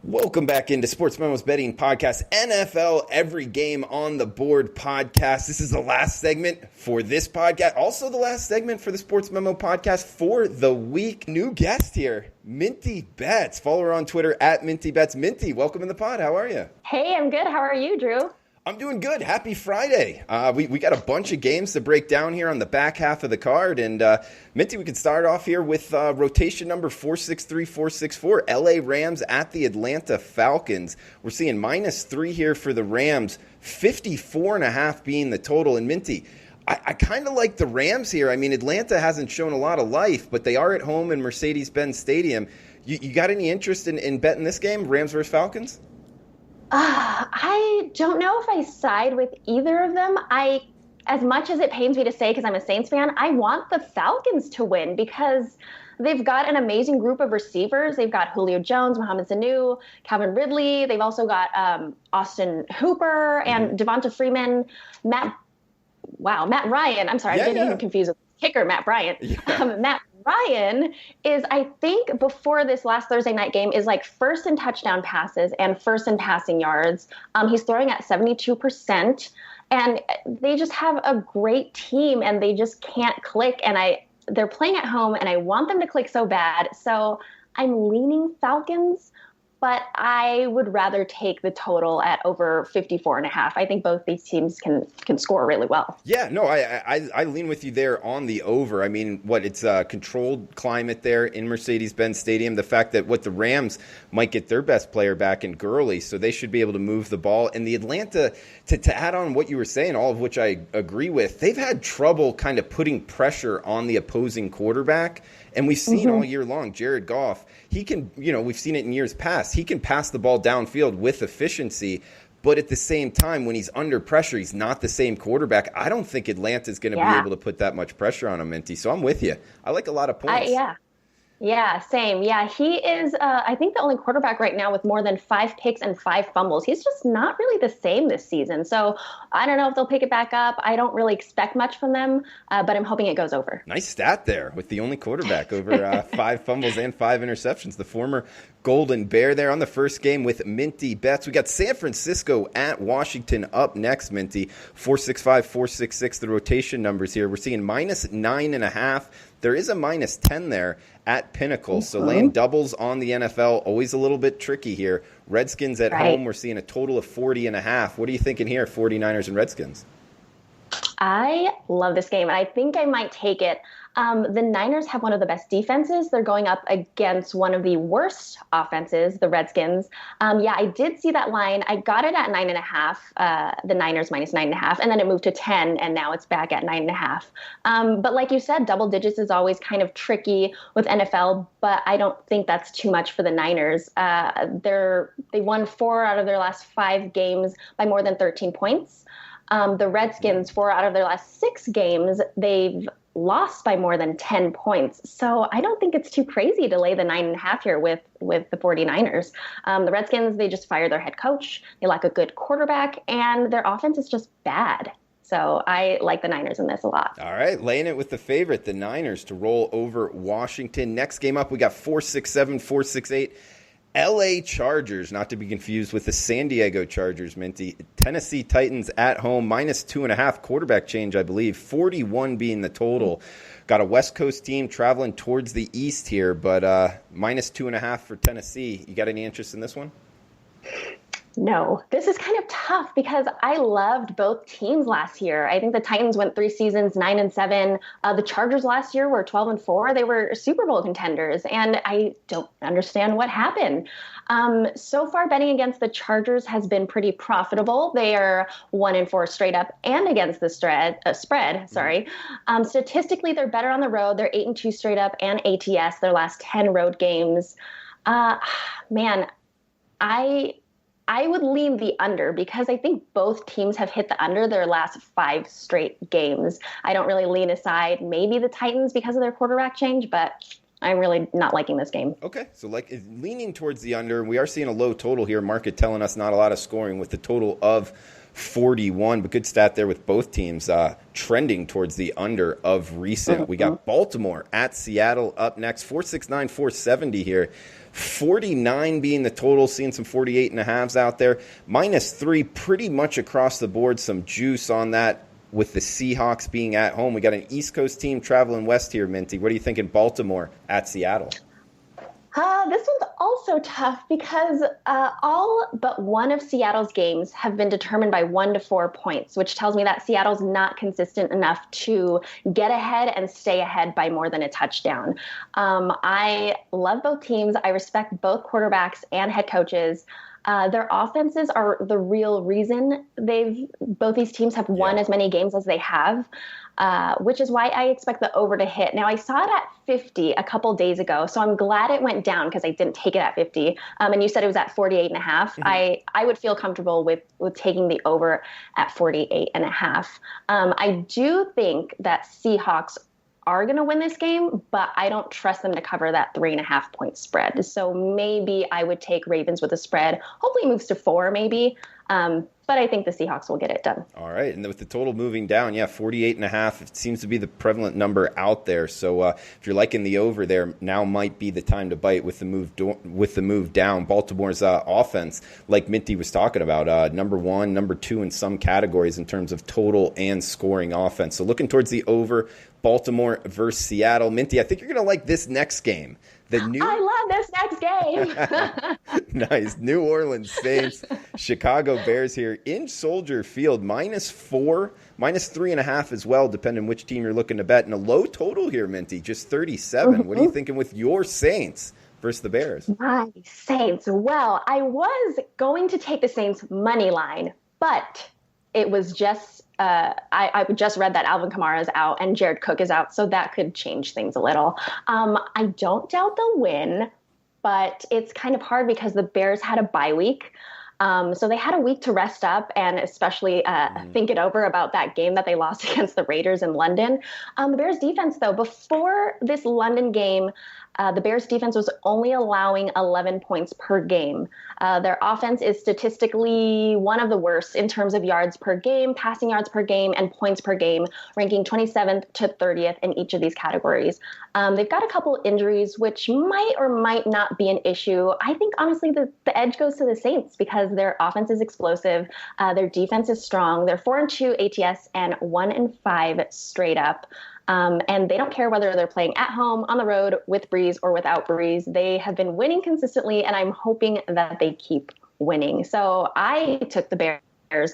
Welcome back into Sportsmemo's Betting Podcast, NFL Every Game on the Board podcast. This is the last segment for this podcast. Also the last segment for the Sportsmemo podcast for the week. New guest here, Minty Betts. Follow her on Twitter at Minty Betts. Minty, welcome in the pod. How are you? Hey, I'm good. How are you, Drew? I'm doing good. Happy Friday. We got a bunch of games to break down here on the back half of the card. And Minty, we can start off here with rotation number 463-464, LA Rams at the Atlanta Falcons. We're seeing -3 here for the Rams, 54.5 being the total. And Minty, I kind of like the Rams here. I mean, Atlanta hasn't shown a lot of life, but they are at home in Mercedes-Benz Stadium. You got any interest in betting this game, Rams versus Falcons? I don't know if I side with either of them. As much as it pains me to say, because I'm a Saints fan, I want the Falcons to win because they've got an amazing group of receivers. They've got Julio Jones, Mohamed Sanu, Calvin Ridley. They've also got Austin Hooper and Devonta Freeman, Matt Ryan. I'm sorry, I'm getting him confused with kicker Matt Bryant. Yeah. Matt Ryan is, I think, before this last Thursday night game, is like first in touchdown passes and first in passing yards. He's throwing at 72%, and they just have a great team, and they just can't click. And they're playing at home, and I want them to click so bad. So I'm leaning Falcons, but I would rather take the total at over 54.5. I think both these teams can score really well. Yeah, no, I lean with you there on the over. I mean, it's a controlled climate there in Mercedes-Benz Stadium. The fact that the Rams might get their best player back in Gurley, so they should be able to move the ball. And the Atlanta, to add on what you were saying, all of which I agree with, they've had trouble kind of putting pressure on the opposing quarterback. And we've seen all year long, Jared Goff, he can, we've seen it in years past, he can pass the ball downfield with efficiency, but at the same time, when he's under pressure, he's not the same quarterback. I don't think Atlanta's going to be able to put that much pressure on him, Minty. So I'm with you. I like a lot of points. Yeah, same. Yeah, he is, I think, the only quarterback right now with more than 5 picks and 5 fumbles. He's just not really the same this season. So I don't know if they'll pick it back up. I don't really expect much from them, but I'm hoping it goes over. Nice stat there with the only quarterback over 5 fumbles and 5 interceptions. The former Golden Bear there on the first game with Minty Betts. We got San Francisco at Washington up next, Minty. 465, 466, the rotation numbers here. We're seeing -9.5. There is a -10 there at Pinnacle. So laying doubles on the NFL, always a little bit tricky here. Redskins at home, we're seeing a total of 40.5. What are you thinking here, 49ers and Redskins? I love this game, and I think I might take it. The Niners have one of the best defenses. They're going up against one of the worst offenses, the Redskins. I did see that line. I got it at 9.5, the Niners -9.5, and then it moved to 10, and now it's back at 9.5. But like you said, double digits is always kind of tricky with NFL, but I don't think that's too much for the Niners. They won 4 out of their last 5 games by more than 13 points. The Redskins, 4 out of their last 6 games, they've lost by more than 10 points. So I don't think it's too crazy to lay the 9.5 here with the 49ers. The Redskins, they just fired their head coach. They lack a good quarterback, and their offense is just bad. So I like the Niners in this a lot. All right, laying it with the favorite, the Niners, to roll over Washington. Next game up, we got 467, 468. LA Chargers, not to be confused with the San Diego Chargers, Minty. Tennessee Titans at home, -2.5, quarterback change, I believe, 41 being the total. Got a West Coast team traveling towards the east here, but -2.5 for Tennessee. You got any interest in this one? No, this is kind of tough because I loved both teams last year. I think the Titans went 3 seasons, 9-7. The Chargers last year were 12-4. They were Super Bowl contenders, and I don't understand what happened. So far, betting against the Chargers has been pretty profitable. They are 1-4 straight up and against the spread. Statistically, they're better on the road. They're 8-2 straight up and ATS their last 10 road games. I would lean the under because I think both teams have hit the under their last 5 straight games. I don't really lean aside maybe the Titans because of their quarterback change, but I'm really not liking this game. Okay, so leaning towards the under. We are seeing a low total here. Market telling us not a lot of scoring with the total of 41, but good stat there with both teams trending towards the under of recent. We got Baltimore at Seattle up next, 469, 470 here. 49 being the total, seeing some 48.5s out there. -3 pretty much across the board, some juice on that with the Seahawks being at home. We got an East Coast team traveling west here, Minty. What are you thinking, Baltimore at Seattle? This one's also tough because all but one of Seattle's games have been determined by 1 to 4 points, which tells me that Seattle's not consistent enough to get ahead and stay ahead by more than a touchdown. I love both teams. I respect both quarterbacks and head coaches. Their offenses are the real reason both these teams have won as many games as they have, which is why I expect the over to hit. Now, I saw it at 50 a couple days ago, so I'm glad it went down because I didn't take it at 50. And you said it was at 48.5. I would feel comfortable with taking the over at 48.5. I do think that Seahawks are going to win this game, but I don't trust them to cover that 3.5 point spread. So maybe I would take Ravens with a spread. Hopefully it moves to 4 maybe. But I think the Seahawks will get it done. All right. And with the total moving down, 48.5, it seems to be the prevalent number out there. So if you're liking the over there, now might be the time to bite with the move down. Baltimore's offense, like Minty was talking about, number 1, number 2 in some categories in terms of total and scoring offense. So looking towards the over, Baltimore versus Seattle. Minty, I think you're going to like this next game. I love this next game. Nice. New Orleans Saints, Chicago Bears here in Soldier Field, -4, -3.5 as well, depending which team you're looking to bet. And a low total here, Minty, just 37. What are you thinking with your Saints versus the Bears? My Saints. Well, I was going to take the Saints money line, but it was just I just read that Alvin Kamara is out and Jared Cook is out, so that could change things a little. I don't doubt they'll win, but it's kind of hard because the Bears had a bye week. So they had a week to rest up and especially think it over about that game that they lost against the Raiders in London. The Bears defense, though, before this London game, the Bears defense was only allowing 11 points per game. Their offense is statistically one of the worst in terms of yards per game, passing yards per game, and points per game, ranking 27th to 30th in each of these categories. They've got a couple injuries, which might or might not be an issue. I think, honestly, the edge goes to the Saints because their offense is explosive. Their defense is strong. They're 4-2 ATS and 1-5 straight up. And they don't care whether they're playing at home, on the road, with Breeze or without Breeze. They have been winning consistently, and I'm hoping that they keep winning. So I took the the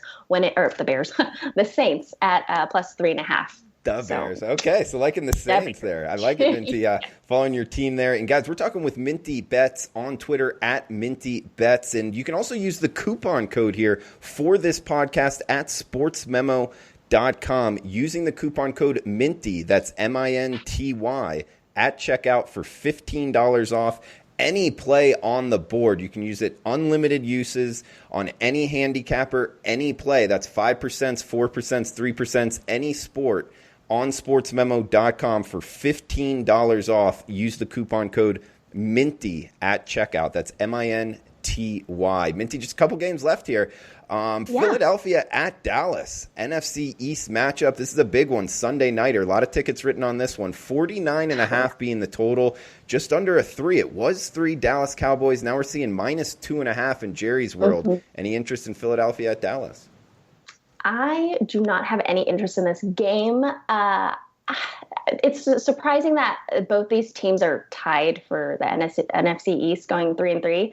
Saints at +3.5. The Bears. Okay, so liking the Saints there. I like it, Minty, following your team there. And, guys, we're talking with Minty Bets on Twitter at Minty Bets. And you can also use the coupon code here for this podcast at Sportsmemo.com using the coupon code Minty, that's MINTY, at checkout for $15 off any play on the board. You can use it unlimited uses on any handicapper, any play. That's 5%, 4%, 3%, any sport on sportsmemo.com for $15 off. Use the coupon code Minty at checkout. That's MINTY. Minty, just a couple games left here. Philadelphia at Dallas, NFC East matchup. This is a big one, Sunday nighter. A lot of tickets written on this one. 49.5 being the total, just under a 3. It was 3 Dallas Cowboys. Now we're seeing -2.5 in Jerry's world. Any interest in Philadelphia at Dallas? I do not have any interest in this game. It's surprising that both these teams are tied for the NFC East, going 3-3.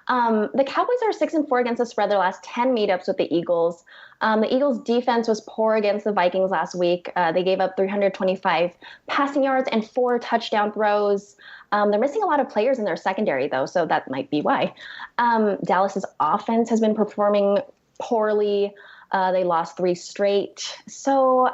The Cowboys are 6-4 against the spread their last 10 meetups with the Eagles. The Eagles' defense was poor against the Vikings last week. They gave up 325 passing yards and 4 touchdown throws. They're missing a lot of players in their secondary, though, so that might be why. Dallas's offense has been performing poorly. They lost 3 straight. So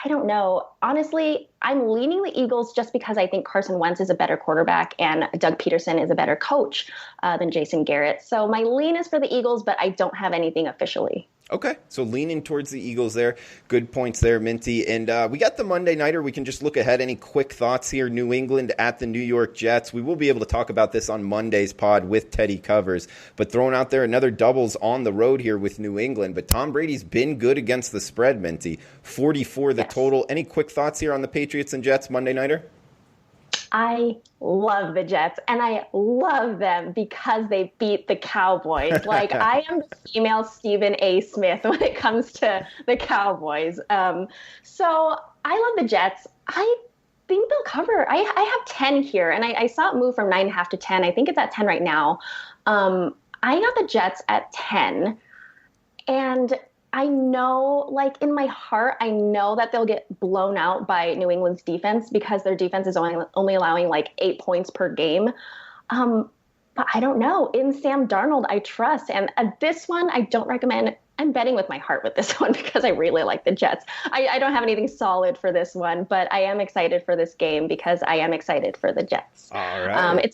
I don't know. Honestly, I'm leaning the Eagles just because I think Carson Wentz is a better quarterback and Doug Peterson is a better coach than Jason Garrett. So my lean is for the Eagles, but I don't have anything officially. Okay, so leaning towards the Eagles there. Good points there, Minty. And we got the Monday Nighter. We can just look ahead. Any quick thoughts here? New England at the New York Jets. We will be able to talk about this on Monday's pod with Teddy Covers. But throwing out there another doubles on the road here with New England. But Tom Brady's been good against the spread, Minty. 44 the total. Any quick thoughts here on the Patriots and Jets Monday Nighter? I love the Jets, and I love them because they beat the Cowboys. Like, I am the female Stephen A. Smith when it comes to the Cowboys. So I love the Jets. I think they'll cover. I have 10 here, and I saw it move from 9.5 to 10. I think it's at 10 right now. I got the Jets at 10, and I know, like, in my heart, I know that they'll get blown out by New England's defense because their defense is only allowing like 8 points per game. But I don't know. In Sam Darnold, I trust. And this one, I don't recommend. I'm betting with my heart with this one because I really like the Jets. I don't have anything solid for this one, but I am excited for this game because I am excited for the Jets. All right.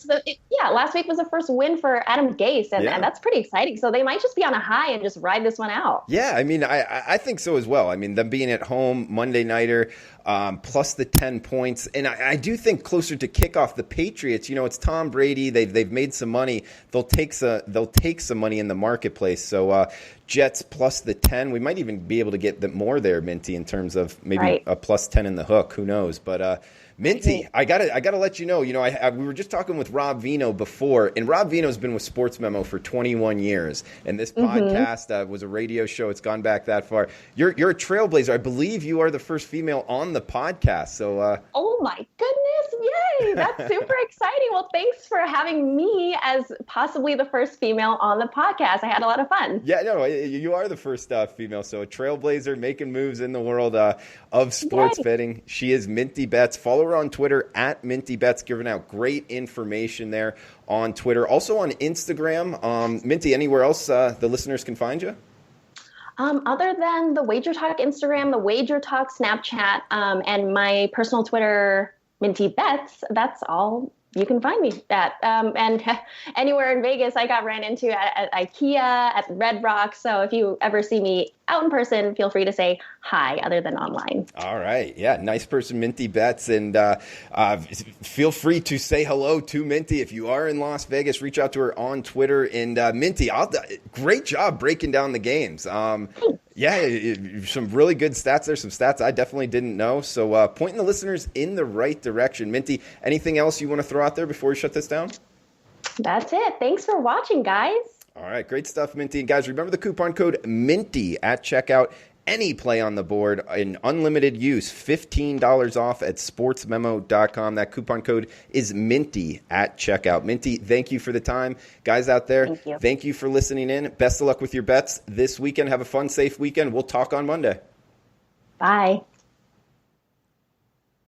Last week was the first win for Adam Gase, and that's pretty exciting. So they might just be on a high and just ride this one out. Yeah, I mean, I think so as well. I mean, them being at home, Monday nighter, plus the 10 points. And I do think closer to kickoff, the Patriots, it's Tom Brady. They've made some money. They'll take some money in the marketplace. So Jets plus the 10. We might even be able to get more there, Minty, in terms of maybe a plus 10 in the hook. Who knows? But Minty, I gotta let you know. We were just talking with Rob Vino before, and Rob Vino's been with Sportsmemo for 21 years, and this podcast was a radio show. It's gone back that far. You're a trailblazer. I believe you are the first female on the podcast. So, oh my goodness, yay! That's super exciting. Well, thanks for having me as possibly the first female on the podcast. I had a lot of fun. Yeah, no, you are the first female. So a trailblazer making moves in the world of sports betting. She is Minty Betts. Follow her on Twitter at Minty Betts, giving out great information there on Twitter. Also on Instagram. Minty, anywhere else the listeners can find you? Other than the Wager Talk Instagram, the Wager Talk Snapchat, and my personal Twitter, Minty Betts, that's all you can find me at. And anywhere in Vegas, I got ran into at IKEA, at Red Rock. So if you ever see me out in person, feel free to say hi, other than online. All right. Yeah, nice person, Minty Betts. And feel free to say hello to Minty. If you are in Las Vegas, reach out to her on Twitter. And Minty, great job breaking down the games. Yeah, some really good stats there, some stats I definitely didn't know. So pointing the listeners in the right direction. Minty, anything else you want to throw out there before we shut this down? That's it. Thanks for watching, guys. All right, great stuff, Minty. And guys, remember the coupon code MINTY at checkout. Any play on the board in unlimited use, $15 off at sportsmemo.com. That coupon code is Minty at checkout. Minty, thank you for the time. Guys out there, thank you for listening in. Best of luck with your bets this weekend. Have a fun, safe weekend. We'll talk on Monday. Bye.